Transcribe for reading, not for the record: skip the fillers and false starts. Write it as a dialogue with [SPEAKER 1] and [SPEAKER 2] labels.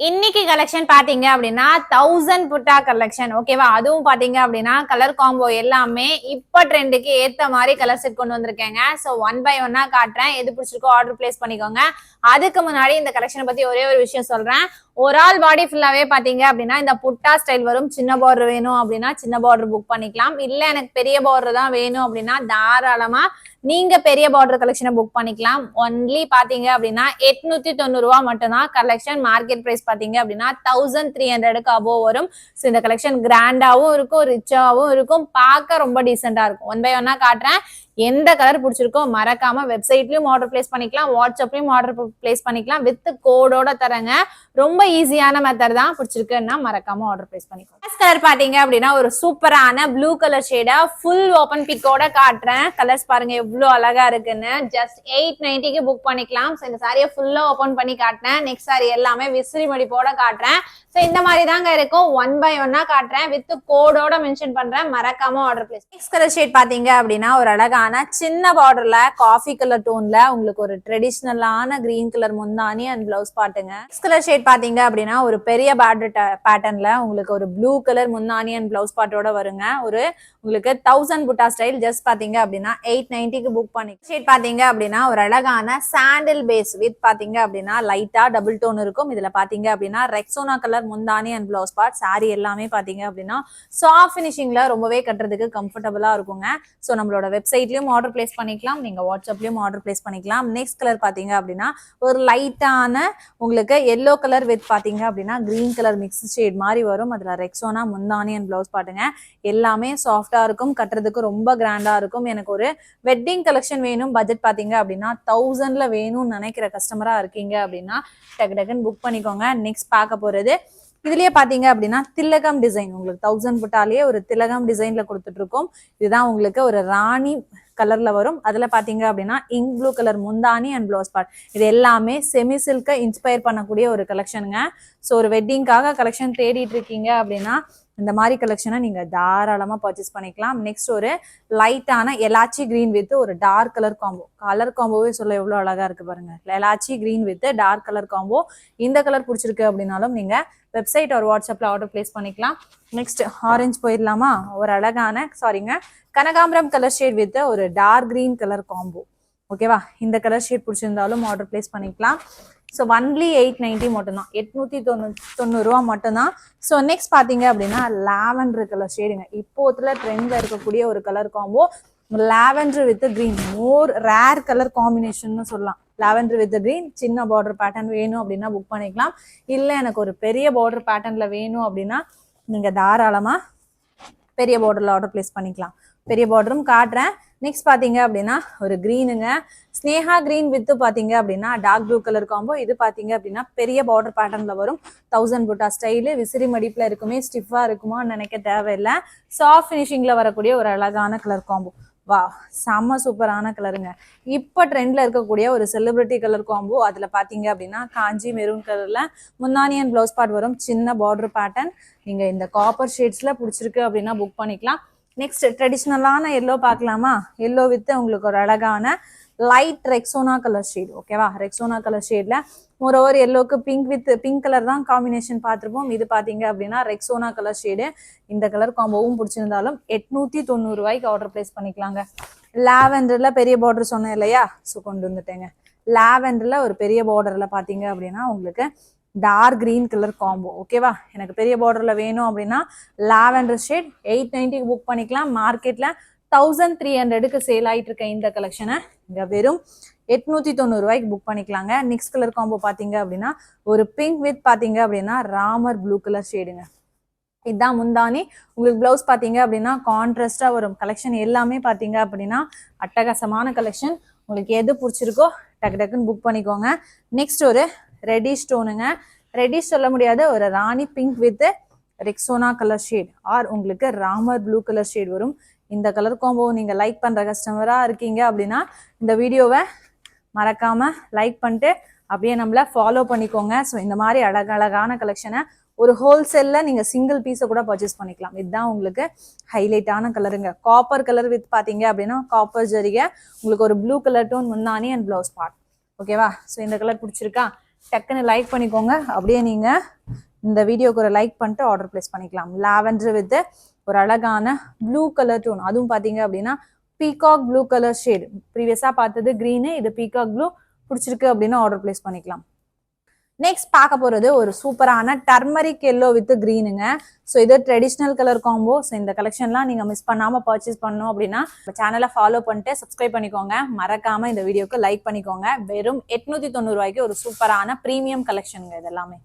[SPEAKER 1] இன்னைக்கு கலெக்ஷன் பாத்தீங்க அப்படின்னா 1000 புட்டா கலெக்ஷன் ஓகேவா. அதுவும் பாத்தீங்க அப்படின்னா கலர் காம்போ எல்லாமே இப்ப ட்ரெண்டுக்கு ஏத்த மாதிரி கலர் செட் கொண்டு வந்திருக்கேங்க. ஸோ 1 by 1 காட்டுறேன். எது பிடிச்சிருக்கோ ஆர்டர் பிளேஸ் பண்ணிக்கோங்க. அதுக்கு முன்னாடி இந்த கலெக்ஷனை பத்தி ஒரே ஒரு விஷயம் சொல்றேன். ஒரு ஆள் பாடி ஃபுல்லாவே பாத்தீங்க அப்படின்னா இந்த புட்டா ஸ்டைல் வரும். சின்ன பார்டர் வேணும் அப்படின்னா சின்ன பார்டர் புக் பண்ணிக்கலாம். இல்ல எனக்கு பெரிய பார்டர் தான் வேணும் அப்படின்னா தாராளமா நீங்க பெரிய பார்டர் கலெக்ஷனை புக் பண்ணிக்கலாம். ஒன்லி பாத்தீங்க அப்படின்னா 890 ரூபா மட்டும்தான் கலெக்ஷன். மார்க்கெட் பிரைஸ் பாத்தீங்க அப்படின்னா 1300க்கு அபோவ் வரும். ஸோ இந்த கலெக்ஷன் கிராண்டாவும் இருக்கும், ரிச்சாவும் இருக்கும், பார்க்க ரொம்ப டீசெண்டா இருக்கும். 1 by 1 காட்டுறேன். எந்த கலர் பிடிச்சிருக்கோ மறக்காம வெப்சைட்லயும் ஆர்டர் பிளேஸ் பண்ணிக்கலாம், வாட்ஸ்அப்லயும் ஆர்டர் பிளேஸ் பண்ணிக்கலாம். வித் கோடோட தரங்க. ரொம்ப ஈஸியான மெத்தட் தான். பிடிச்சிருக்குன்னா மறக்காம ஆர்டர் பிளேஸ் பண்ணிக்கலாம். ஃபர்ஸ்ட் கலர் பாத்தீங்க அப்படின்னா ஒரு சூப்பரான ப்ளூ கலர் ஷேடா ஃபுல் ஓபன் பிக்கோட காட்டுறேன். கலர்ஸ் பாருங்க எவ்வளவு அழகா இருக்குன்னு. ஜஸ்ட் 890க்கு புக் பண்ணிக்கலாம். ஸோ இந்த சாரியை ஃபுல்லா ஓபன் பண்ணி காட்டுறேன். நெக்ஸ்ட் சாரி எல்லாமே விசிறி மடிப்போட காட்டுறேன். ஸோ இந்த மாதிரி தாங்க இருக்கும். 1 by 1 காட்டுறேன். வித் கோடோட மென்ஷன் பண்றேன். மறக்காம order place. Next colour shade பாத்தீங்க அப்படின்னா ஒரு அழகான சின்ன பார்டர்ல காஃபி கலர் டோன்ல உங்களுக்கு ஒரு ட்ரெடிஷனலான கிரீன் கலர் முந்தானி அண்ட் பிளவுஸ் பாட்டுங்க. நெக்ஸ்ட் கலர் ஷேட் பாத்தீங்க அப்படின்னா ஒரு பெரிய பார்டர் பேட்டர்ன்ல உங்களுக்கு ஒரு ப்ளூ கலர் முந்தானி அண்ட் பிளவுஸ் பாட்டோட வருங்க. ஒரு உங்களுக்கு 1000 புட்டா ஸ்டைல். ஜஸ்ட் பாத்தீங்க அப்படின்னா 890க்கு புக் பண்ணி. ஷேட் பாத்தீங்க அப்படின்னா ஒரு அழகான சாண்டில் பேஸ் வித் பாத்தீங்க அப்படின்னா லைட்டா டபுள் டோன் இருக்கும். இதுல பாத்தீங்க அப்படின்னா ரெக்ஸோனா கலர் முந்தானி அண்ட் பிளவுஸ் பார்ட். சாரி எல்லாமே பாத்தீங்க அப்படின்னா சாஃப்ட் பினிஷிங்ல ரொம்பவே கட்டுறதுக்கு கம்ஃபர்டபுளா இருக்குங்க. ஸோ நம்மளோட வெப்சைட்லயும் ஆர்டர் பிளேஸ் பண்ணிக்கலாம், நீங்க வாட்ஸ்அப்லயும் ஆர்டர் பிளேஸ் பண்ணிக்கலாம். நெக்ஸ்ட் கலர் பாத்தீங்க அப்படின்னா ஒரு லைட்டான உங்களுக்கு எல்லோ கலர் வித் பாத்தீங்க அப்படின்னா கிரீன் கலர் மிக்ஸ் ஷேட் மாதிரி வரும். அதுல ரெக்ஸோனா முந்தானி அண்ட் பிளவுஸ் பாட்டுங்க. எல்லாமே சாஃப்டா இருக்கும், கட்டுறதுக்கு ரொம்ப கிராண்டா இருக்கும். எனக்கு ஒரு வெட்டிங் கலெக்ஷன் வேணும், பட்ஜெட் பாத்தீங்க அப்படின்னா 1000ல வேணும்னு நினைக்கிற கஸ்டமரா இருக்கீங்க அப்படின்னா டக்கு டக்குன்னு புக் பண்ணிக்கோங்க. நெக்ஸ்ட் பார்க்க போறது இதுலயே பாத்தீங்க அப்படின்னா திலகம் டிசைன். உங்களுக்கு 1000 புட்டாலேயே ஒரு திலகம் டிசைன்ல கொடுத்துட்டு இருக்கோம். இதுதான் உங்களுக்கு ஒரு ராணி கலர்ல வரும். அதுல பாத்தீங்க அப்படின்னா இங்க் ப்ளூ கலர் முந்தானி அண்ட் பிளவுஸ் பார்ட். இது எல்லாமே செமி சில்க இன்ஸ்பயர் பண்ணக்கூடிய ஒரு கலெக்ஷனுங்க. ஸோ ஒரு வெட்டிங்காக கலெக்ஷன் தேடிட்டு இருக்கீங்க அப்படின்னா இந்த மாதிரி கலெக்ஷனை நீங்க தாராளமா பர்ச்சேஸ் பண்ணிக்கலாம். நெக்ஸ்ட் ஒரு லைட்டான எலாச்சி கிரீன் வித் ஒரு டார்க் கலர் காம்போ. கலர் காம்போவே சொல்ல எவ்வளவு அழகா இருக்கு பாருங்க. Elaichi green with dark colour combo. இந்த கலர் பிடிச்சிருக்கு அப்படின்னாலும் நீங்க வெப்சைட் ஒரு வாட்ஸ்அப்ல ஆர்டர் பிளேஸ் பண்ணிக்கலாம். நெக்ஸ்ட் ஆரஞ்சு போயிடலாமா. ஒரு அழகான கனகாம்பரம் கலர் ஷேட் வித் ஒரு டார்க் கிரீன் கலர் காம்போ. ஓகேவா. இந்த கலர் ஷேட் பிடிச்சிருந்தாலும் ஆர்டர் பிளேஸ் பண்ணிக்கலாம். ஸோ ஒன்லி 890 மட்டும்தான், 890 ரூபா மட்டும்தான். ஸோ நெக்ஸ்ட் பாத்தீங்க அப்படின்னா லாவெண்டர் கலர் ஷேடுங்க. இப்போத்துல ட்ரெண்ட்ல இருக்கக்கூடிய ஒரு colour combo. Lavender with green more rare colour combination சொல்லலாம். லாவெண்டர் வித் கிரீன் சின்ன பார்டர் பேட்டர்ன் வேணும் அப்படின்னா புக் பண்ணிக்கலாம். இல்லை எனக்கு ஒரு பெரிய பார்டர் பேட்டர்ன்ல வேணும் அப்படின்னா நீங்க தாராளமா பெரிய பார்டர்ல ஆர்டர் பிளேஸ் பண்ணிக்கலாம். பெரிய பார்டரும் காட்டுறேன். நெக்ஸ்ட் பாத்தீங்க அப்படின்னா ஒரு கிரீனுங்க, ஸ்னேகா கிரீன் வித் பாத்தீங்க அப்படின்னா டார்க் ப்ளூ கலர் காம்போ. இது பாத்தீங்க அப்படின்னா பெரிய பார்டர் பேட்டர்ன்ல வரும். 1000 புட்டா ஸ்டைலு. விசிறி மடிப்புல இருக்குமே, ஸ்டிஃபா இருக்குமான்னு நினைக்க தேவையில்லை. சாஃப்ட் பினிஷிங்ல வரக்கூடிய ஒரு அழகான கலர் காம்போ. வா, செம்ம சூப்பரான கலருங்க. இப்ப ட்ரெண்ட்ல இருக்கக்கூடிய ஒரு செலிபிரிட்டி கலர் காம்போ. அதுல பாத்தீங்க அப்படின்னா காஞ்சி மெரூன் கலர்ல முந்தானி அண்ட் பிளவுஸ் பார்ட் வரும். சின்ன பார்டர் பேட்டர்ன். நீங்க இந்த காப்பர் ஷேட்ஸ்ல பிடிச்சிருக்கு அப்படின்னா புக் பண்ணிக்கலாம். நெக்ஸ்ட் ட்ரெடிஷ்னலான எல்லோ பார்க்கலாமா. எல்லோ வித் உங்களுக்கு ஒரு அழகான லைட் ரெக்ஸோனா கலர் ஷேட். ஓகேவா. ரெக்ஸோனா கலர் ஷேட்ல மோரோவர் எல்லோக்கு பிங்க் வித் பிங்க் கலர் தான் காம்பினேஷன் பார்த்துருப்போம். இது பாத்தீங்க அப்படின்னா ரெக்ஸோனா கலர் ஷேடு. இந்த கலர் காம்போவும் பிடிச்சிருந்தாலும் 890 ரூபாய்க்கு ஆர்டர் பிளேஸ் பண்ணிக்கலாங்க. லாவெண்டர்ல பெரிய பார்டர் சொன்னேன் இல்லையா, ஸோ கொண்டு வந்துட்டேங்க. லாவெண்டர்ல ஒரு பெரிய பார்டர்ல பாத்தீங்க அப்படின்னா உங்களுக்கு டார்க் கிரீன் கலர் காம்போ. ஓகேவா. எனக்கு பெரிய பார்டர்ல வேணும் அப்படின்னா லாவெண்டர் ஷேட் 890க்கு புக் பண்ணிக்கலாம். மார்க்கெட்ல 1300க்கு சேல் ஆயிட்டு இருக்க இந்த கலெக்ஷனை இங்க வெறும் 890 ரூபாய்க்கு புக் பண்ணிக்கலாங்க. நெக்ஸ்ட் கலர் காம்போ பாத்தீங்க அப்படின்னா ஒரு பிங்க் வித் பாத்தீங்க அப்படின்னா ராமர் ப்ளூ கலர் ஷேடுங்க. இதுதான் முந்தானி. உங்களுக்கு பிளவுஸ் பாத்தீங்க அப்படின்னா கான்ட்ராஸ்டா வரும். கலெக்ஷன் எல்லாமே பாத்தீங்க அப்படின்னா அட்டகாசமான கலெக்ஷன். உங்களுக்கு எது பிடிச்சிருக்கோ டக்கு டக்குன்னு புக் பண்ணிக்கோங்க. நெக்ஸ்ட் ஒரு ரெடிஷ் டோனுங்க. ரெடிஷ் சொல்ல முடியாது, ஒரு rani pink with Rexona colour shade or உங்களுக்கு ராமர் ப்ளூ கலர் ஷேட் வரும். இந்த கலர் காம்போ நீங்க லைக் பண்ற கஸ்டமரா இருக்கீங்க அப்படின்னா இந்த வீடியோவை மறக்காம லைக் பண்ணிட்டு அப்படியே நம்மள ஃபாலோ பண்ணிக்கோங்க. ஸோ இந்த மாதிரி அழகழகான கலெக்ஷனை ஒரு ஹோல்சேல்ல நீங்க சிங்கிள் பீஸை கூட பர்ச்சேஸ் பண்ணிக்கலாம். இதுதான் உங்களுக்கு ஹைலைட்டான கலருங்க. காப்பர் கலர் வித் பாத்தீங்க அப்படின்னா காப்பர் ஜரிகை. உங்களுக்கு ஒரு ப்ளூ கலர் டோன் முந்தானி அண்ட் பிளவுஸ் பார்ட். ஓகேவா. ஸோ இந்த கலர் பிடிச்சிருக்கா. டக்குன்னு லைக் பண்ணிக்கோங்க. அப்படியே நீங்கள் இந்த வீடியோக்கு ஒரு லைக் பண்ணிட்டு ஆர்டர் பிளேஸ் பண்ணிக்கலாம். லாவெண்டர் வித் ஒரு அழகான ப்ளூ கலர் டோன், அதுவும் பார்த்தீங்க அப்படின்னா பீகாக் ப்ளூ கலர் ஷேட். ப்ரீவியஸாக பார்த்தது க்ரீனு, இது பீகாக் ப்ளூ. பிடிச்சிருக்கு அப்படின்னா ஆர்டர் பிளேஸ் பண்ணிக்கலாம். நெக்ஸ்ட் பார்க்க போகிறது ஒரு சூப்பரான டர்மரிக் எல்லோ வித் க்ரீனுங்க. ஸோ இது ட்ரெடிஷ்னல் கலர் காம்போ. ஸோ இந்த கலெக்ஷன்லாம் நீங்கள் மிஸ் பண்ணாமல் பர்ச்சேஸ் பண்ணணும் அப்படின்னா சேனலை ஃபாலோ பண்ணிட்டு சப்ஸ்கிரைப் பண்ணிக்கோங்க. மறக்காமல் இந்த வீடியோக்கு லைக் பண்ணிக்கோங்க. வெறும் 890 ரூபாய்க்கு ஒரு சூப்பரான ப்ரீமியம் கலெக்ஷனுங்க இது எல்லாமே.